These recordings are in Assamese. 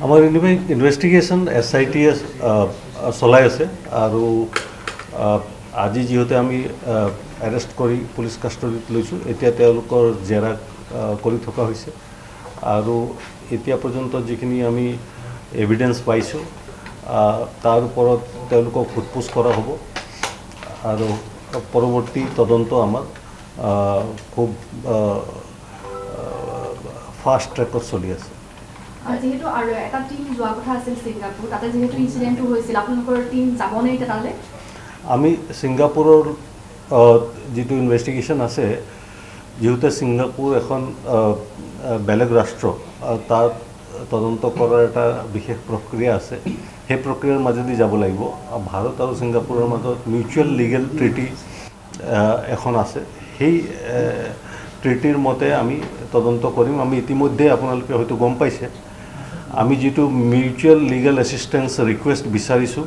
আমাৰ ইনভেষ্টিগেশ্যন SIT চলাই আছে আৰু আজি যিহেতু আমি এৰেষ্ট কৰি পুলিচ কাষ্টডিত লৈছোঁ এতিয়া তেওঁলোকৰ জেৰা কৰি থকা হৈছে আৰু এতিয়া পৰ্যন্ত যিখিনি আমি এভিডেন্স পাইছোঁ তাৰ ওপৰত তেওঁলোকক সোধপোছ কৰা হ'ব আৰু পৰৱৰ্তী তদন্ত আমাৰ খুব ফাষ্ট ট্ৰেকত চলি আছে যেহেতু আৰু এটা টিম যোৱা কথা আছিল ছিংগাপুৰ তাতে যেহেতু ইনসিডেন্টটো হৈছিল আপোনালোকৰ টিম যাবনে তালে আমি ছিংগাপুৰৰ যিটো ইনভেষ্টিগেশ্যন আছে যেহেতু ছিংগাপুৰ এখন বেলেগ ৰাষ্ট্ৰ তাত তদন্ত কৰাৰ এটা বিশেষ প্ৰক্ৰিয়া আছে সেই প্ৰক্ৰিয়াৰ মাজেদি যাব লাগিব ভাৰত আৰু ছিংগাপুৰৰ মাজত মিউচুৱেল লিগেল ট্ৰিটি এখন আছে সেই ট্ৰিটিৰ মতে আমি তদন্ত কৰিম আমি ইতিমধ্যে আপোনালোকে হয়তো গম পাইছে আমি যিটো মিউচুৱেল লিগেল এছিষ্টেন্স ৰিকুৱেষ্ট বিচাৰিছোঁ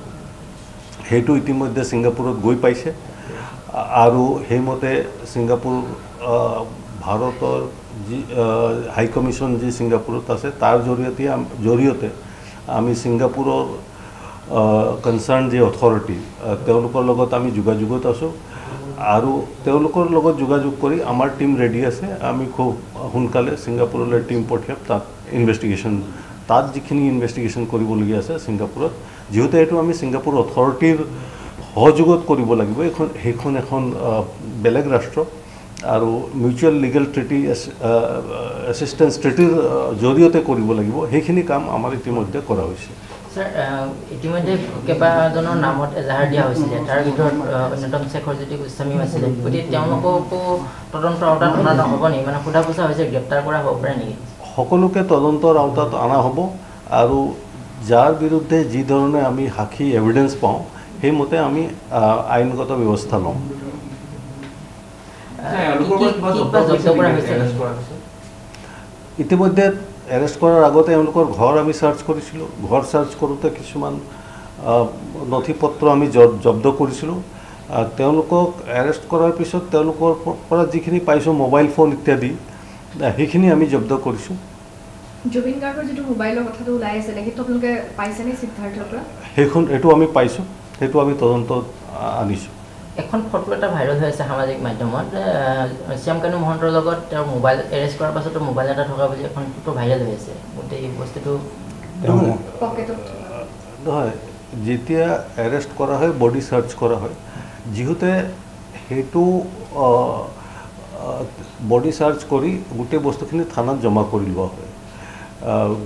সেইটো ইতিমধ্যে ছিংগাপুৰত গৈ পাইছে আৰু সেইমতে ছিংগাপুৰ ভাৰতৰ যি হাই কমিশ্যন যি ছিংগাপুৰত আছে তাৰ জৰিয়তে আমি ছিংগাপুৰৰ কনচাৰ্ণ যি অথৰিটি তেওঁলোকৰ লগত আমি যোগাযোগত আছোঁ আৰু তেওঁলোকৰ লগত যোগাযোগ কৰি আমাৰ টিম ৰেডি আছে আমি খুব সোনকালে ছিংগাপুৰলৈ টিম পঠিয়াম তাত ইনভেষ্টিগেশ্যন তাত যিখিনি ইনভেষ্টিগেশ্যন কৰিবলগীয়া আছে ছিংগাপুৰত যেহেতু এইটো আমি ছিংগাপুৰ অথৰিটিৰ সহযোগত কৰিব লাগিব সেইখন এখন বেলেগ ৰাষ্ট্ৰ আৰু মিউচুৱেল লিগেল ট্ৰিটি এছিষ্টেন্স ট্ৰিটিৰ জৰিয়তে কৰিব লাগিব সেইখিনি কাম আমাৰ ইতিমধ্যে কৰা হৈছে স্যাৰ ইতিমধ্যে কেইবাজনৰ নামত এজাহাৰ দিয়া হৈছিলে তাৰ ভিতৰত অন্যতম শেখৰজ্যোতি গোস্বামী আছিলে গতিকে তেওঁলোককো তদন্তৰ আওতাত অনা নহ'ব নেকি মানে সোধা পোছা হৈছে গ্ৰেপ্তাৰ কৰা হ'ব পাৰে নেকি সকলোকে তদন্তৰ আওতাত অনা হ'ব আৰু যাৰ বিৰুদ্ধে যি ধৰণে আমি সাক্ষী এভিডেন্স পাওঁ সেইমতে আমি আইনগত ব্যৱস্থা ল'ম ইতিমধ্যে এৰেষ্ট কৰাৰ আগতে এওঁলোকৰ ঘৰ আমি চাৰ্চ কৰিছিলোঁ ঘৰ চাৰ্চ কৰোঁতে কিছুমান নথি পত্ৰ আমি জব্দ কৰিছিলোঁ তেওঁলোকক এৰেষ্ট কৰাৰ পিছত তেওঁলোকৰ পৰা যিখিনি পাইছোঁ মোবাইল ফোন ইত্যাদি সেইখিনি আমি জব্দ কৰিছোঁ জুবিন গাৰ্গৰ যিটো মোবাইলৰ কথাটো ওলাই আছিলে সেইটো আপোনালোকে পাইছেনে সিদ্ধাৰ্থৰ পৰা এইটো আমি পাইছোঁ সেইটো আমি তদন্তত আনিছোঁ এখন ফটো এটা ভাইৰেল হৈ আছে সামাজিক মাধ্যমত শ্যামকানু মহন্তৰ লগত তেওঁৰ মোবাইল এৰেষ্ট কৰাৰ পাছতো মোবাইল এটা থকা বুলি এখন ফটো ভাইৰেল হৈ আছে গোটেই বস্তুটো নহয় যেতিয়া এৰেষ্ট কৰা হয় বডি চাৰ্চ কৰা হয় যিহেতু সেইটো বডি চাৰ্চ কৰি গোটেই বস্তুখিনি থানাত জমা কৰি লোৱা হয়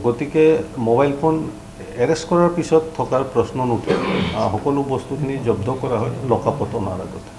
গতিকে মোবাইল ফোন এৰেষ্ট কৰাৰ পিছত থকাৰ প্ৰশ্ন নুঠে সকলো বস্তুখিনি জব্দ কৰা হয় লকআপত অনাৰ আগতে